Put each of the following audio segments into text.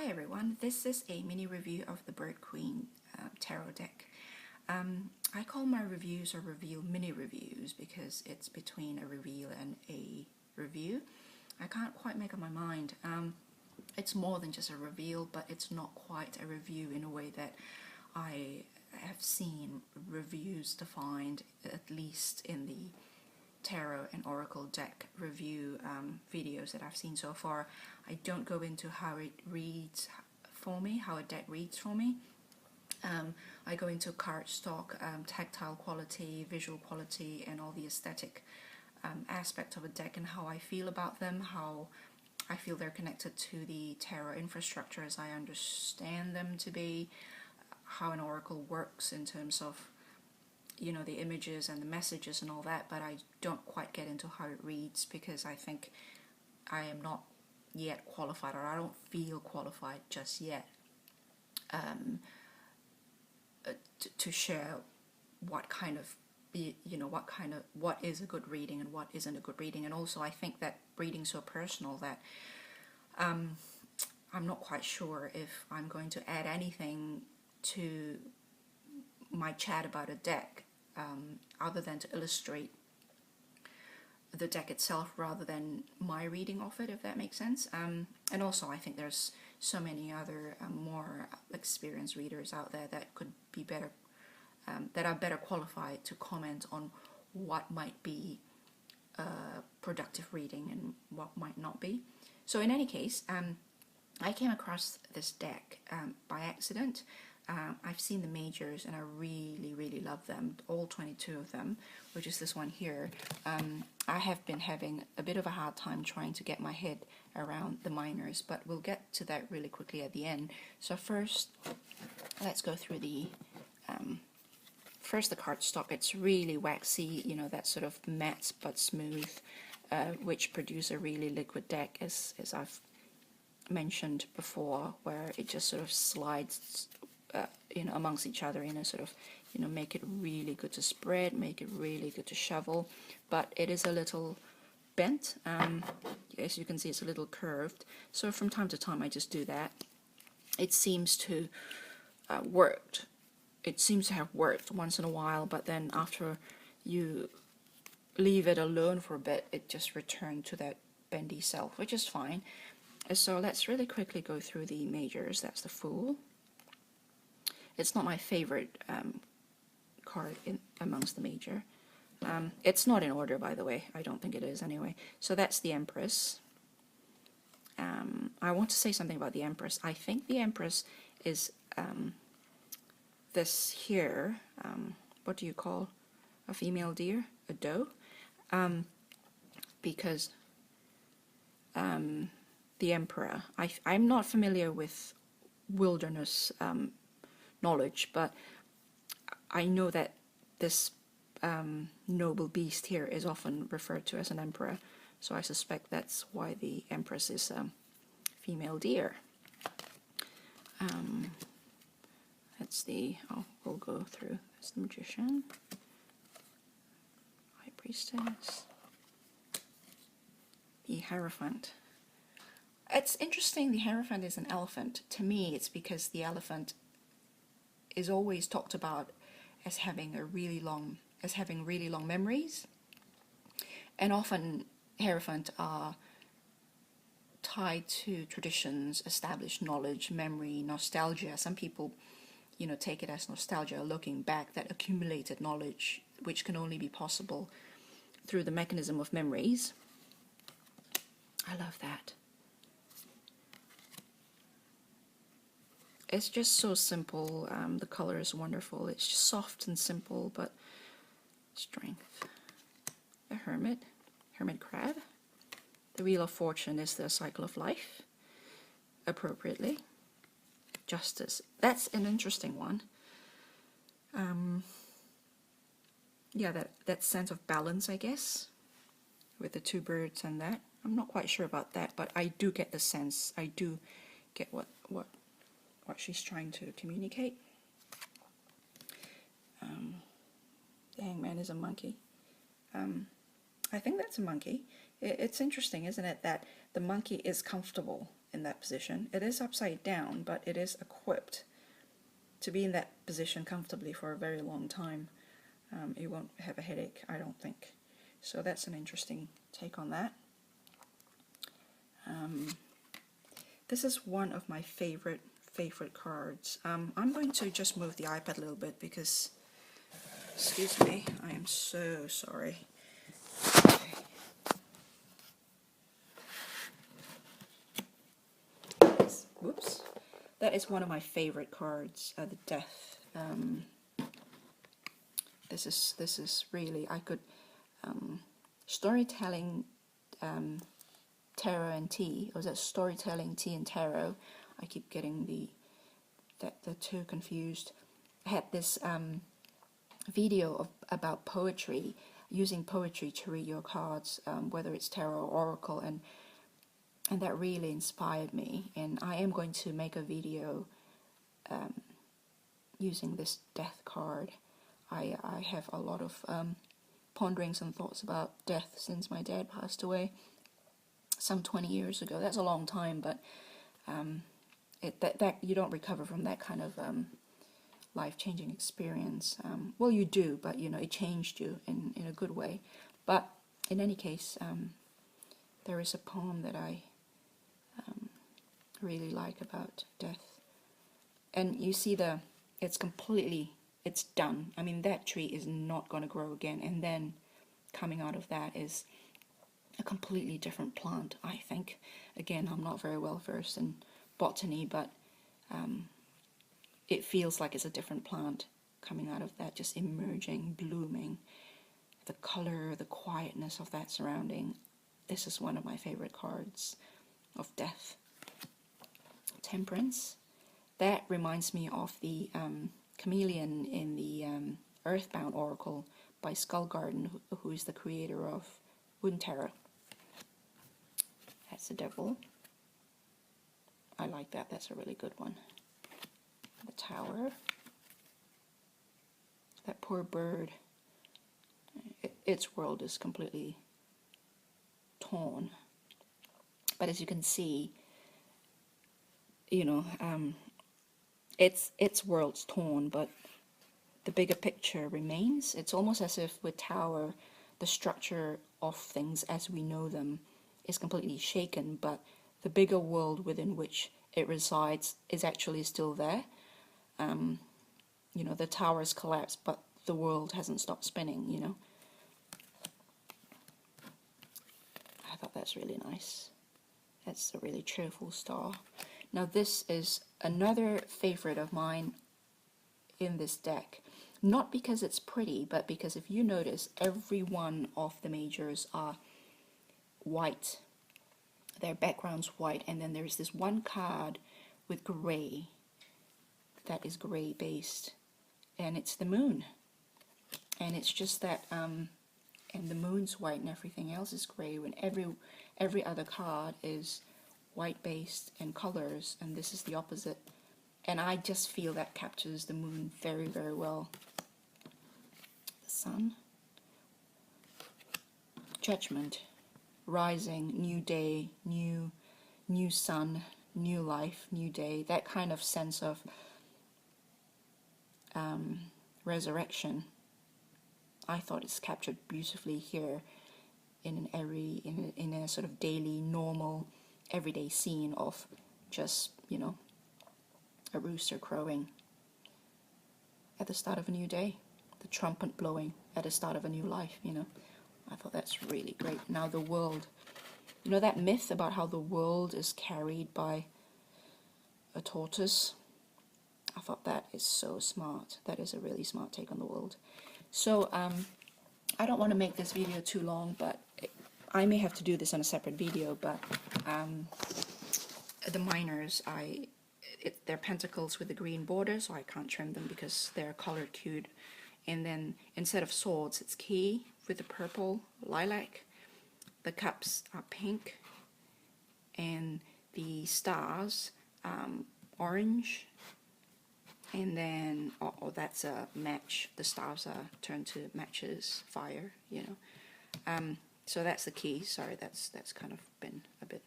Hi everyone, this is a mini review of the Birdqueen tarot deck. I call my reviews or reveal mini reviews because it's between a reveal and a review. I can't quite make up my mind. It's more than just a reveal, but it's not quite a review in a way that I have seen reviews defined, at least in the tarot and oracle deck review videos that I've seen so far. I don't go into how it reads for me, how a deck reads for me. I go into cardstock, tactile quality, visual quality, and all the aesthetic aspect of a deck and how I feel about them, how I feel they're connected to the tarot infrastructure as I understand them to be, how an oracle works in terms of the images and the messages and all that, but I don't quite get into how it reads because I think I am not yet qualified, or I don't feel qualified just yet to share what is a good reading and what isn't a good reading. And also I think that reading's so personal that I'm not quite sure if I'm going to add anything to my chat about a deck other than to illustrate the deck itself rather than my reading of it, if that makes sense. And also I think there's so many other more experienced readers out there that could be better, that are better qualified to comment on what might be productive reading and what might not be. So in any case, I came across this deck by accident. I've seen the majors and I really love them, all 22 of them, which is this one here. I have been having a bit of a hard time trying to get my head around the minors, but we'll get to that really quickly at the end. So first, let's go through the the cardstock. It's really waxy, that sort of matte but smooth, which produce a really liquid deck, as I've mentioned before, where it just sort of slides amongst each other in a sort of, make it really good to spread, make it really good to shovel, but it is a little bent. As you can see, it's a little curved, so from time to time I just do that. It seems to worked. It seems to have worked once in a while, but then after you leave it alone for a bit, it just returned to that bendy self, which is fine. So let's really quickly go through the majors. That's the Fool. It's not my favorite card amongst the major. It's not in order, by the way. I don't think it is anyway. So that's the Empress. I want to say something about the Empress. I think the Empress is this here. What do you call a female deer? A doe? Because the Emperor. I'm not familiar with wilderness knowledge, but I know that this noble beast here is often referred to as an emperor, so I suspect that's why the Empress is a female deer. That's the, we'll go through. That's the Magician, High Priestess, the Hierophant. It's interesting, the Hierophant is an elephant. To me, it's because the elephant is always talked about as having really long memories, and often Hierophant are tied to traditions, established knowledge, memory, nostalgia. Some people, take it as nostalgia, looking back, that accumulated knowledge, which can only be possible through the mechanism of memories. I love that. It's just so simple. The color is wonderful. It's just soft and simple, but strength. The Hermit Crab. The Wheel of Fortune is the cycle of life, appropriately. Justice. That's an interesting one. Yeah, that sense of balance, I guess, with the two birds and that. I'm not quite sure about that, but I do get the sense. I do get what she's trying to communicate. The Hangman is a monkey. I think that's a monkey. It's interesting, isn't it, that the monkey is comfortable in that position. It is upside down, but it is equipped to be in that position comfortably for a very long time. You won't have a headache, I don't think. So that's an interesting take on that. This is one of my favorite cards. I'm going to just move the iPad a little bit because, excuse me, I am so sorry. Okay. Whoops. That is one of my favorite cards, the Death. This is really, I could, storytelling, tarot and tea, or is that storytelling, tea and tarot? I keep getting the two confused. I had this video about poetry, using poetry to read your cards, whether it's tarot or oracle, and that really inspired me. And I am going to make a video using this Death card. I have a lot of ponderings and thoughts about death since my dad passed away some 20 years ago. That's a long time, but that you don't recover from that kind of life-changing experience. Well, you do, but you know, it changed you in a good way. But in any case, there is a poem that I really like about death. And you see it's done. I mean, that tree is not going to grow again, and then coming out of that is a completely different plant, I think. Again, I'm not very well versed in botany, but it feels like it's a different plant coming out of that, just emerging, blooming. The color, the quietness of that surrounding. This is one of my favorite cards of death. Temperance. That reminds me of the chameleon in the Earthbound Oracle by Skullgarden, who is the creator of Wooden Tarot. That's the Devil. I like that. That's a really good one. The Tower. That poor bird. Its world is completely torn. But as you can see, you know, its world's torn, but the bigger picture remains. It's almost as if with Tower, the structure of things as we know them is completely shaken, but the bigger world within which it resides is actually still there. You know, the tower has collapsed, but the world hasn't stopped spinning, you know. I thought that's really nice. That's a really cheerful star. Now this is another favorite of mine in this deck. Not because it's pretty, but because if you notice, every one of the majors are white. Their background's white, and then there's this one card with grey that is grey based, and it's the moon. And it's just that, and the moon's white and everything else is grey, when every other card is white based and colors, and this is the opposite. And I just feel that captures the moon very, very well. The sun. Judgment. Rising, new day, new sun, new life, new day. That kind of sense of resurrection. I thought it's captured beautifully here in a sort of daily, normal, everyday scene of just, you know, a rooster crowing at the start of a new day, the trumpet blowing at the start of a new life, you know. I thought that's really great. Now the world, you know that myth about how the world is carried by a tortoise? I thought that is so smart. That is a really smart take on the world. So I don't want to make this video too long, but I may have to do this on a separate video, but the minors, they're pentacles with the green border, so I can't trim them because they're color cued. And then instead of swords, it's key with the purple lilac. The cups are pink, and the stars orange. And then, oh, that's a match. The stars are turned to matches, fire, you know. So that's the key. Sorry, that's kind of been a bit.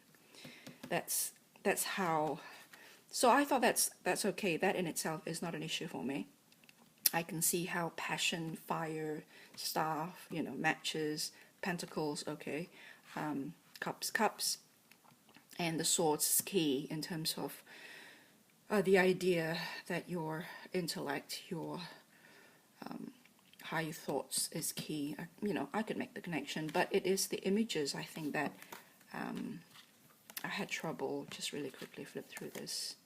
That's that's how. So I thought that's okay. That in itself is not an issue for me. I can see how passion, fire, staff, you know, matches, pentacles, okay, cups, and the swords is key in terms of the idea that your intellect, your higher thoughts is key. You know, I could make the connection, but it is the images, I think, that I had trouble. Just really quickly flip through this.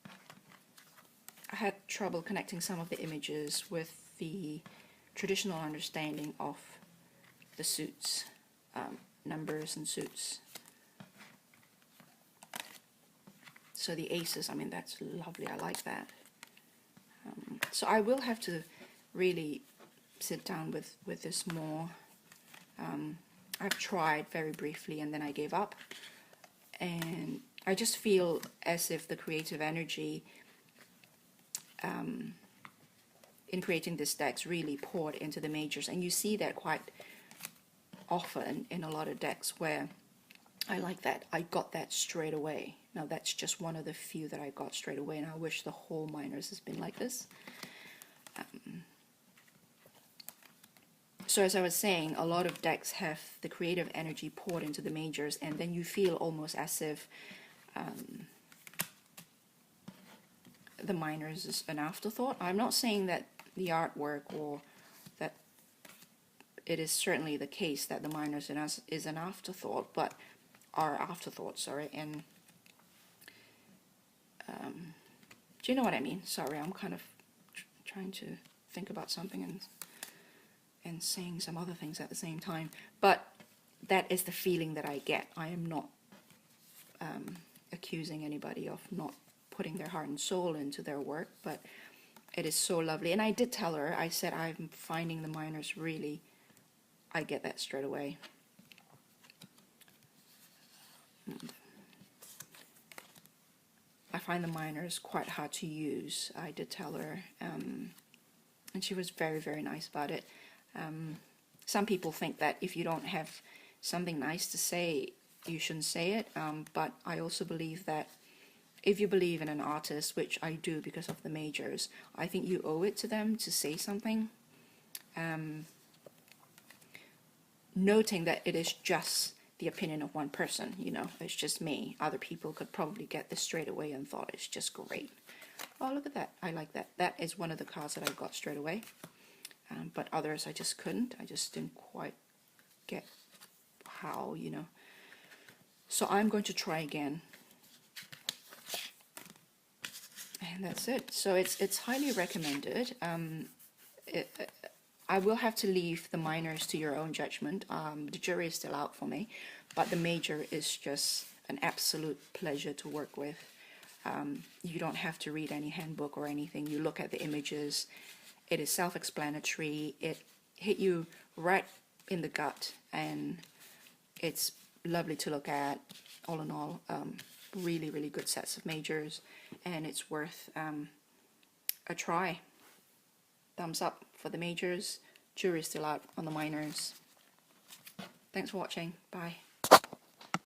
I had trouble connecting some of the images with the traditional understanding of the suits, numbers and suits. So the aces, I mean, that's lovely. I like that. So I will have to really sit down with this more. I've tried very briefly and then I gave up. And I just feel as if the creative energy in creating this deck's really poured into the majors. And you see that quite often in a lot of decks where I like that. I got that straight away. Now that's just one of the few that I got straight away, and I wish the whole minors has been like this. So as I was saying, a lot of decks have the creative energy poured into the majors, and then you feel almost as if the minors is an afterthought. I'm not saying that the artwork or that it is certainly the case that the minors in us is an afterthought, but are afterthoughts, sorry, and do you know what I mean? Sorry, I'm kind of trying to think about something and saying some other things at the same time, but that is the feeling that I get. I am not accusing anybody of not putting their heart and soul into their work, but it is so lovely. And I did tell her, I said, I'm finding the minors really, I get that straight away. I find the minors quite hard to use. I did tell her, and she was very, very nice about it. Some people think that if you don't have something nice to say, you shouldn't say it, but I also believe that if you believe in an artist, which I do because of the majors, I think you owe it to them to say something. Noting that it is just the opinion of one person, you know, it's just me. Other people could probably get this straight away and thought it's just great. Oh, look at that. I like that. That is one of the cards that I got straight away. But others I just couldn't. I just didn't quite get how, you know. So I'm going to try again. And that's it. So it's highly recommended. I will have to leave the minors to your own judgment. The jury is still out for me, but the major is just an absolute pleasure to work with. You don't have to read any handbook or anything. You look at the images. It is self-explanatory. It hit you right in the gut, and it's lovely to look at. All in all, really, really good sets of majors, and it's worth a try. Thumbs up for the majors. Jury's still out on the minors. Thanks for watching. Bye.